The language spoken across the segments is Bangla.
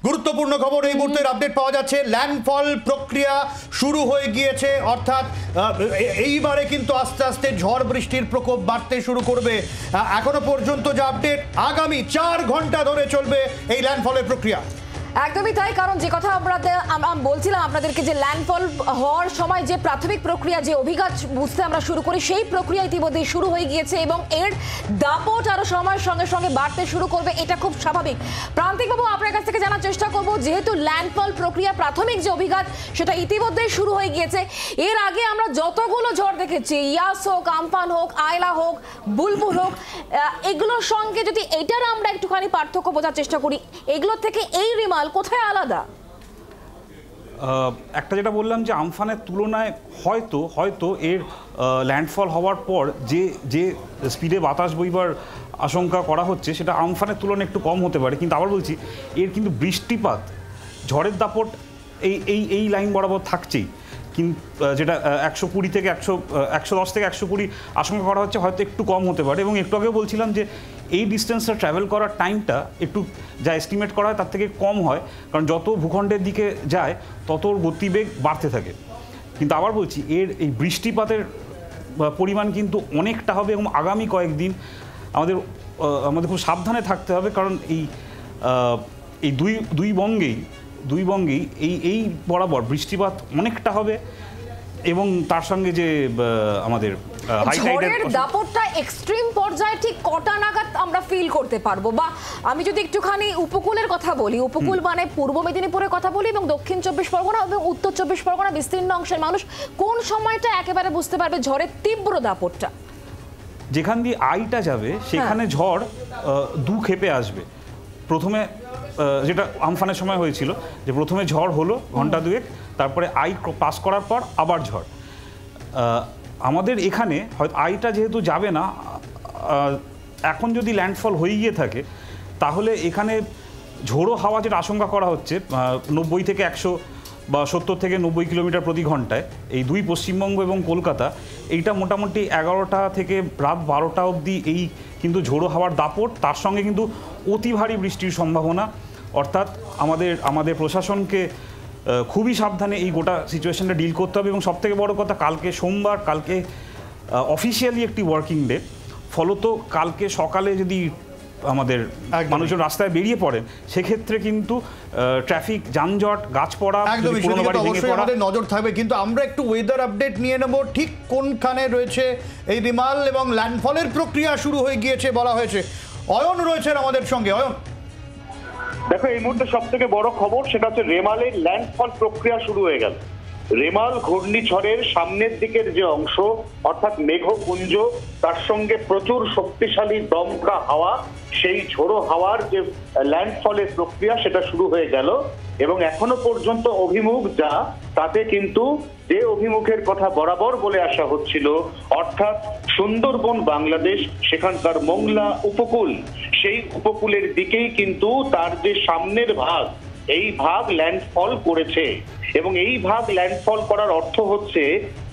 গুরুত্বপূর্ণ খবর এই মুহূর্তের আপডেট পাওয়া যাচ্ছে। ল্যান্ডফল প্রক্রিয়া শুরু হয়ে গিয়েছে, অর্থাৎ এইবারে কিন্তু আস্তে আস্তে ঝড় বৃষ্টির প্রকোপ বাড়তে শুরু করবে। এখনো পর্যন্ত যে আপডেট, আগামী 4 ঘন্টা ধরে চলবে এই ল্যান্ডফলের প্রক্রিয়া। একদমই তাই, কারণ যে কথা আমরা বলছিলাম আপনাদেরকে যে ল্যান্ডফল হওয়ার সময় যে প্রাথমিক প্রক্রিয়া, যে অভিঘাত বুঝতে আমরা শুরু করি, সেই প্রক্রিয়া ইতিমধ্যে শুরু হয়ে গিয়েছে এবং এর দাপট আরো সময়ের সঙ্গে সঙ্গে বাড়তে শুরু করবে, এটা খুব স্বাভাবিক। প্রান্তিকবাবু, আপনার কাছ থেকে জানার চেষ্টা করব, যেহেতু ল্যান্ডফল প্রক্রিয়া প্রাথমিক যে অভিঘাত সেটা ইতিমধ্যেই শুরু হয়ে গিয়েছে, এর আগে আমরা যতগুলো ঝড় দেখেছি, ইয়াস হোক, আমফান হোক, আয়লা হোক, বুলবুল হোক, এগুলোর সঙ্গে যদি এটার আমরা একটুখানি পার্থক্য বোঝার চেষ্টা করি, এগুলোর থেকে এই রিমাল কোথায় আলাদা? একটা যেটা বললাম যে আমফানের তুলনায় হয়তো এর ল্যান্ডফল হওয়ার পর যে স্পিডে বাতাস বইবার আশঙ্কা করা হচ্ছে সেটা আমফানের তুলনায় একটু কম হতে পারে, কিন্তু আবার বলছি এর কিন্তু বৃষ্টিপাত, ঝড়ের দাপট এই লাইন বরাবর থাকছেই, কিন্তু যেটা 120 থেকে 110 থেকে 120 আশঙ্কা করা হচ্ছে, হয়তো একটু কম হতে পারে। এবং একটু আগেও বলছিলাম যে এই ডিস্টেন্সটা ট্রাভেল করার টাইমটা একটু যা এস্টিমেট করা হয় তার থেকে কম হয়, কারণ যত ভূখণ্ডের দিকে যায় তত গতিবেগ বাড়তে থাকে। কিন্তু আবার বলছি এর এই বৃষ্টিপাতের পরিমাণ কিন্তু অনেকটা হবে এবং আগামী কয়েকদিন আমাদের খুব সাবধানে থাকতে হবে, কারণ এই দুই বঙ্গেই এই বরাবর বৃষ্টিপাত অনেকটা হবে এবং তার সঙ্গে যে আমাদের ঝড়ের দাপটটা এক্সট্রিম পর্যায়ে ঠিক কটা নাগাদ আমরা ফিল করতে পারবো? বা আমি যদি একটুখানি উপকূলের কথা বলি, উপকূল মানে পূর্ব মেদিনীপুরের কথা বলি এবং দক্ষিণ 24 পরগনা এবং উত্তর 24 পরগনা বিস্তীর্ণ অংশের মানুষ কোন সময়টা একেবারে বুঝতে পারবে ঝড়ের তীব্র দাপটটা? যেখান দিয়ে আইটা যাবে সেখানে ঝড় দু ক্ষেপে আসবে। প্রথমে যেটা আমফানের সময় হয়েছিল, যে প্রথমে ঝড় হলো ঘন্টা দুয়েক, তারপরে আই পাস করার পর আবার ঝড়। আমাদের এখানে হয়তো আইটা যেহেতু যাবে না, এখন যদি ল্যান্ডফল হয়ে গিয়ে থাকে তাহলে এখানে ঝোড়ো হাওয়া যেটা আশঙ্কা করা হচ্ছে 90 থেকে 100 বা 70 থেকে 90 কিলোমিটার প্রতি ঘন্টায়, এই দুই পশ্চিমবঙ্গ এবং কলকাতা, এইটা মোটামুটি 11টা থেকে রাত 12টা অবধি এই কিন্তু ঝোড়ো হাওয়ার দাপট, তার সঙ্গে কিন্তু অতি ভারী বৃষ্টির সম্ভাবনা। অর্থাৎ আমাদের প্রশাসনকে খুবই সাবধানে এই গোটা সিচুয়েশনটা ডিল করতে হবে। এবং সবথেকে বড় কথা, কালকে সোমবার, কালকে অফিসিয়ালি একটি ওয়ার্কিং ডে, ফলত কালকে সকালে যদি আমাদের মানুষজন রাস্তায় বেরিয়ে পড়েন সেক্ষেত্রে কিন্তু ট্রাফিক যানজট, গাছ পড়া, আমাদের নজর থাকবে। কিন্তু আমরা একটু ওয়েদার আপডেট নিয়ে নেব, ঠিক কোনখানে রয়েছে এই রিমাল এবং ল্যান্ডফলের প্রক্রিয়া শুরু হয়ে গিয়েছে বলা হয়েছে। অয়ন রয়েছেন আমাদের সঙ্গে। অয়ন, দেখো, এই মুহূর্তে সব থেকে বড় খবর সেটা হচ্ছে রেমালের ল্যান্ডফল প্রক্রিয়া শুরু হয়ে গেল। রেমাল ঘূর্ণিঝড়ের সামনের দিকের যে অংশ, অর্থাৎ মেঘপুঞ্জ, তার সঙ্গে প্রচুর শক্তিশালী দমকা হাওয়া, সেই ঝোড়ো হাওয়ার যে ল্যান্ডফলের প্রক্রিয়া সেটা শুরু হয়ে গেল। এবং এখনো পর্যন্ত অভিমুখ যা, তাতে কিন্তু যে অভিমুখের কথা বরাবর বলে আসা হচ্ছিল, অর্থাৎ সুন্দরবন বাংলাদেশ, সেখানকার মোংলা উপকূল, সেই উপকূলের দিকেই কিন্তু তার যে সামনের ভাগ, এই ভাগ ল্যান্ডফল করেছে। এবং এই ভাগ ল্যান্ডফল করার অর্থ হচ্ছে,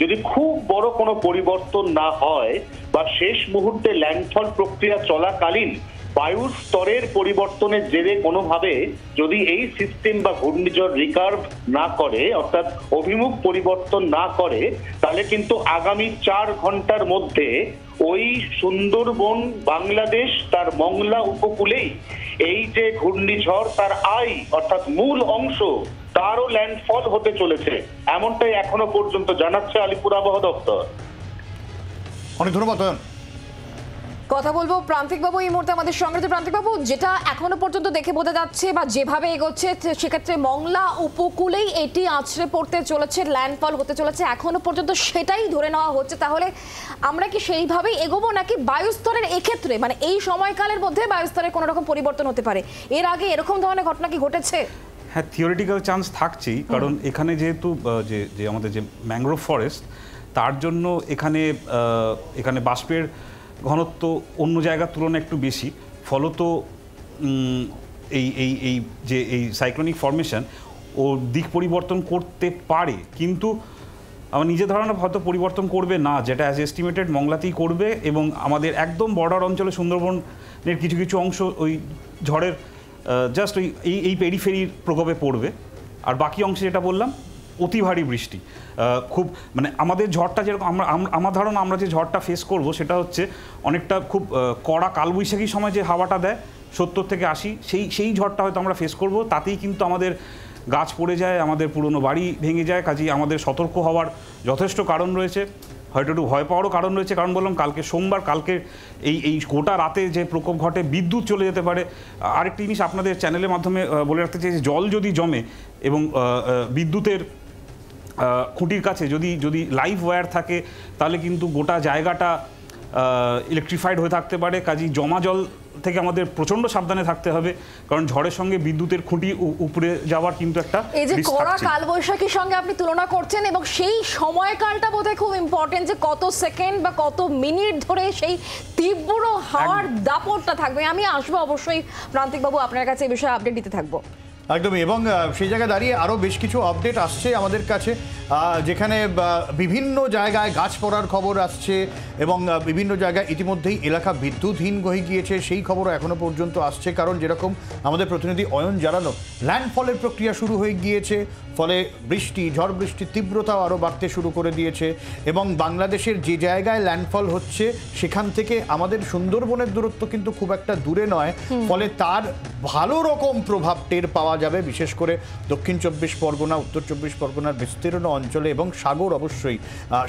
যদি খুব বড় কোনো পরিবর্তন না হয় বা শেষ মুহূর্তে ল্যান্ডফল প্রক্রিয়া চলাকালীন বায়ুর স্তরের পরিবর্তনের জেরে কোনোভাবে যদি এই সিস্টেম বা ঘূর্ণিঝড় রিকার্ভ না করে, অর্থাৎ অভিমুখ পরিবর্তন না করে, তাহলে কিন্তু আগামী 4 ঘন্টার মধ্যে ওই সুন্দরবন বাংলাদেশ তার মংলা উপকূলেই এই যে ঘূর্ণিঝড় তার অর্থাৎ মূল অংশ, তারও ল্যান্ডফল হতে চলেছে, এমনটাই এখনো পর্যন্ত জানাচ্ছে আলিপুর আবহাওয়া দপ্তর। অনেক ধন্যবাদ। কথা বলবো প্রান্তিকবাবু এই মুহূর্তে আমাদের সঙ্গে। প্রান্তিকবাবু, যেটা এখনো পর্যন্ত দেখে বোঝা যাচ্ছে বা যেভাবে এগোচ্ছে, সেক্ষেত্রে মংলা উপকূলেই এটি আছড়ে পড়তে চলেছে, ল্যান্ডফল হতে চলেছে, এখনো পর্যন্ত সেটাই ধরে নেওয়া হচ্ছে। তাহলে আমরা কি সেইভাবেই এগোবো, নাকি বায়ুস্তরের এক্ষেত্রে মানে এই সময়কালের মধ্যে বায়ুস্তরের কোনো রকম পরিবর্তন হতে পারে? এর আগে এরকম ধরনের ঘটনা কি ঘটেছে? হ্যাঁ, থিওরিটিক্যাল চান্স থাকছেই, কারণ এখানে যেহেতু যে আমাদের যে ম্যানগ্রোভ ফরেস্ট, তার জন্য এখানে বাষ্পের ঘনত্ব অন্য জায়গার তুলনায় একটু বেশি, ফলত এই সাইক্লোনিক ফরমেশন ও দিক পরিবর্তন করতে পারে, কিন্তু আমার নিজের ধারণা হয়তো পরিবর্তন করবে না, যেটা অ্যাজ এস্টিমেটেড মংলাতেই করবে। এবং আমাদের একদম বর্ডার অঞ্চলে সুন্দরবনের কিছু অংশ ওই ঝড়ের জাস্ট এই পেরিফেরির প্রকোপে পড়বে। আর বাকি অংশে যেটা বললাম অতি ভারী বৃষ্টি, খুব মানে আমাদের ঝড়টা যেরকম আমার ধারণা আমরা যে ঝড়টা ফেস করব সেটা হচ্ছে অনেকটা খুব কড়া কালবৈশাখী সময় যে হাওয়াটা দেয় 70 থেকে 80, সেই ঝড়টা হয়তো আমরা ফেস করব। তাতেই কিন্তু আমাদের গাছ পড়ে যায়, আমাদের পুরনো বাড়ি ভেঙে যায়। কাজেই আমাদের সতর্ক হওয়ার যথেষ্ট কারণ রয়েছে, হয়তো একটু ভয় পাওয়ারও কারণ রয়েছে। কারণ বললাম কালকে সোমবার, কালকে এই গোটা রাতে যে প্রকোপ ঘটে, বিদ্যুৎ চলে যেতে পারে। আরেকটি জিনিস আপনাদের চ্যানেলের মাধ্যমে বলে রাখতে চাই, যে জল যদি জমে এবং বিদ্যুতের খুঁটির কাছে যদি লাইভ ওয়্যার থাকে তাহলে কিন্তু গোটা জায়গাটা ইলেকট্রিফাইড হয়ে থাকতে পারে। কাজেই জমা জল থেকে আমাদের প্রচন্ড সাবধানে থাকতে হবে, কারণ ঝড়ের সঙ্গে বিদ্যুতের খুঁটি উপরে যাওয়ার কিন্তু একটা এই যে কড়া কালবৈশাখীর সঙ্গে আপনি তুলনা করছেন, এবং সেই সময়কালটা বোধহয় খুব ইম্পর্টেন্ট, যে কত সেকেন্ড বা কত মিনিট ধরে সেই তীব্র হাওয়ার দাপটটা থাকবে। আমি আসবো অবশ্যই প্রান্তিক বাবু, আপনার কাছে এই বিষয়ে আপডেট দিতে থাকবো। একদমই, এবং সেই জায়গায় দাঁড়িয়ে আরও বেশ কিছু আপডেট আসছে আমাদের কাছে, যেখানে বিভিন্ন জায়গায় গাছ পড়ার খবর আসছে এবং বিভিন্ন জায়গায় ইতিমধ্যেই এলাকা বিদ্যুৎহীন হয়ে গিয়েছে, সেই খবরও এখনও পর্যন্ত আসছে। কারণ যেরকম আমাদের প্রতিনিধি অয়ন জানানো, ল্যান্ডফলের প্রক্রিয়া শুরু হয়ে গিয়েছে, ফলে ঝড় বৃষ্টির তীব্রতাও আরও বাড়তে শুরু করে দিয়েছে। এবং বাংলাদেশের যে জায়গায় ল্যান্ডফল হচ্ছে সেখান থেকে আমাদের সুন্দরবনের দূরত্ব কিন্তু খুব একটা দূরে নয়, ফলে তার ভালো রকম প্রভাব টের পাওয়া যাবে, বিশেষ করে দক্ষিণ 24 পরগনা, উত্তর 24 পরগনার বিস্তীর্ণ অঞ্চলে এবং সাগর অবশ্যই,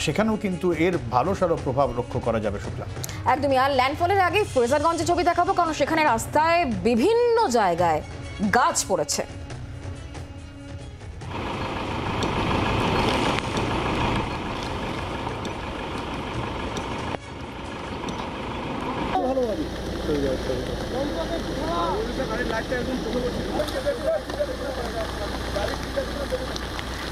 সেখানেও কিন্তু এর ভালো সারো প্রভাব লক্ষ্য করা যাবে। শুক্লা, একদমই। আর ল্যান্ডফলের আগে ফ্রেজারগঞ্জে ছবি দেখাবো, কারণ সেখানে রাস্তায় বিভিন্ন জায়গায় গাছ পড়েছে।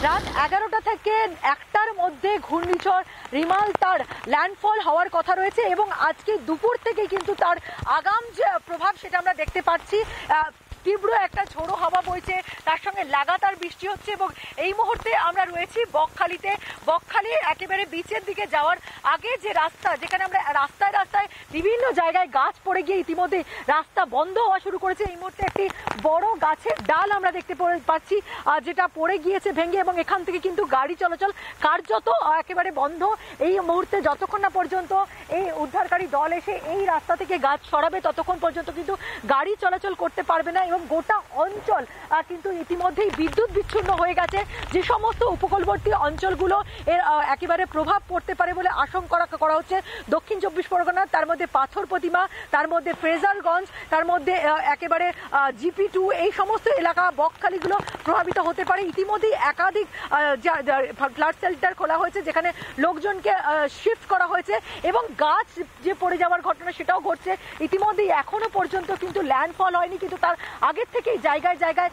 রাত 11টা থেকে 1টার মধ্যে ঘূর্ণিঝড় রিমাল তার ল্যান্ডফল হওয়ার কথা রয়েছে, এবং আজকে দুপুর থেকে কিন্তু তার আগাম যে প্রভাব সেটা আমরা দেখতে পাচ্ছি। তীব্র একটা ঝোড়ো হাওয়া বইছে, তার সঙ্গে লাগাতার বৃষ্টি হচ্ছে। এবং এই মুহূর্তে আমরা রয়েছি বকখালিতে। বকখালি একেবারে বিচের দিকে যাওয়ার আগে যে রাস্তা, যেখানে আমরা রাস্তায় বিভিন্ন জায়গায় গাছ পড়ে গিয়ে ইতিমধ্যে রাস্তা বন্ধ হওয়া শুরু করেছে। এই মুহূর্তে একটি বড় গাছের ডাল আমরা দেখতে পাচ্ছি যেটা পড়ে গিয়েছে ভেঙে, এবং এখান থেকে কিন্তু গাড়ি চলাচল কার্যত একেবারে বন্ধ এই মুহূর্তে। যতক্ষণ না পর্যন্ত এই উদ্ধারকারী দল এসে এই রাস্তা থেকে গাছ সরাবে ততক্ষণ পর্যন্ত কিন্তু গাড়ি চলাচল করতে পারবে না। এবং গোটা অঞ্চল কিন্তু ইতিমধ্যেই বিদ্যুৎ বিচ্ছিন্ন হয়ে গেছে। যে সমস্ত উপকূলবর্তী অঞ্চলগুলো এর একেবারে প্রভাব পড়তে পারে বলে আশঙ্কা করা হচ্ছে, দক্ষিণ 24 পরগনা, তার মধ্যে পাথর প্রতিমা, তার মধ্যে ফ্রেজারগঞ্জ, তার মধ্যে একেবারে GP2, এই সমস্ত এলাকা বকখালিগুলো প্রভাবিত হতে পারে। ইতিমধ্যেই একাধিক ফ্লাড শেল্টার খোলা হয়েছে, যেখানে লোকজনকে শিফট করা হয়েছে, এবং গাছ যে পড়ে যাওয়ার ঘটনা সেটাও ঘটছে। ইতিমধ্যেই এখনো পর্যন্ত কিন্তু ল্যান্ডফল হয়নি, কিন্তু তার আগের থেকেই জায়গায় জায়গায়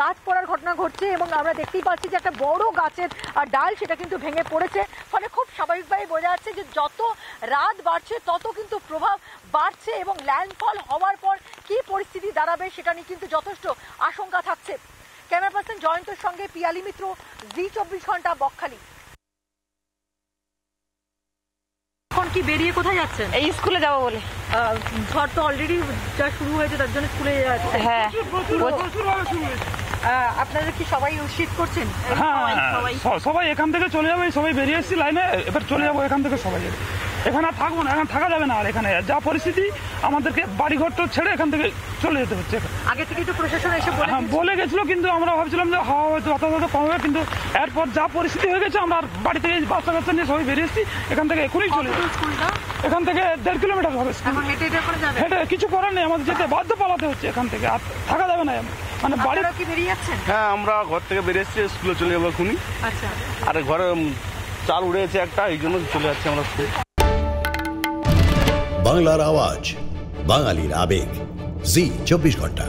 গাছ পড়ার ঘটনা ঘটছে। এবং আমরা দেখতেই পাচ্ছি যে একটা বড় গাছের ডাল সেটা কিন্তু ভেঙে পড়েছে। ফলে খুব স্বাভাবিকভাবে বোঝা যাচ্ছে যে যত রাত বাড়ছে তত কিন্তু প্রভাব বাড়ছে, এবং ল্যান্ডফল হওয়ার পর কি পরিস্থিতি দাঁড়াবে সেটা নিয়ে কিন্তু যথেষ্ট আশঙ্কা থাকছে। ক্যামেরা পার্সন জয়ন্তর সঙ্গে পিয়ালি মিত্র, জি 24 ঘন্টা, বকখালি। এখন কি বেরিয়ে কোথায় যাচ্ছেন? এই স্কুলে যাবো বলে। ঝড় তো অলরেডি যা শুরু হয়েছে তার জন্য স্কুলে যাচ্ছে। হ্যাঁ, আপনারা কি সবাই শিফট করছেন? হ্যাঁ, সবাই এখান থেকে চলে যাবে, সবাই বেরিয়ে এসেছি লাইনে, এবার চলে যাবো এখান থেকে সবাই। এখানে আর থাকবো না, এখানে থাকা যাবে না। আর এখানে যা পরিস্থিতি, আমাদেরকে বাড়িঘর ছেড়ে এখান থেকে চলে যেতে হচ্ছে। আগে থেকেই তো প্রশাসন এসে বলে গেছিল, কিন্তু আমরা ভাবছিলাম যে হাওয়া হয়তো যথাযথ কমবে, কিন্তু এরপর যা পরিস্থিতি হয়ে গেছে আমরা বাড়ি থেকে বাচ্চা কাচ্চা নিয়ে সবাই বেরিয়ে এসেছি এখান থেকে। এখনই চলে যাবো। এখান থেকে 1.5 কিলোমিটার হবে। হেঁটে কিছু করার নেই, আমাদের যেতে বাধ্য, পালাতে হচ্ছে এখান থেকে, আর থাকা যাবে না। মানে বাড়ি কি বেরিয়ে যাচ্ছেন? হ্যাঁ, আমরা ঘর থেকে বেরিয়ে এসেছি, স্কুলে চলে যাবো এখনই। আচ্ছা, আর ঘরে চাল উড়েছে একটা, এই জন্য চলে যাচ্ছি আমরা স্কুলে। বাংলার আওয়াজ, বাঙালির আবেগ, জি 24 ঘন্টা।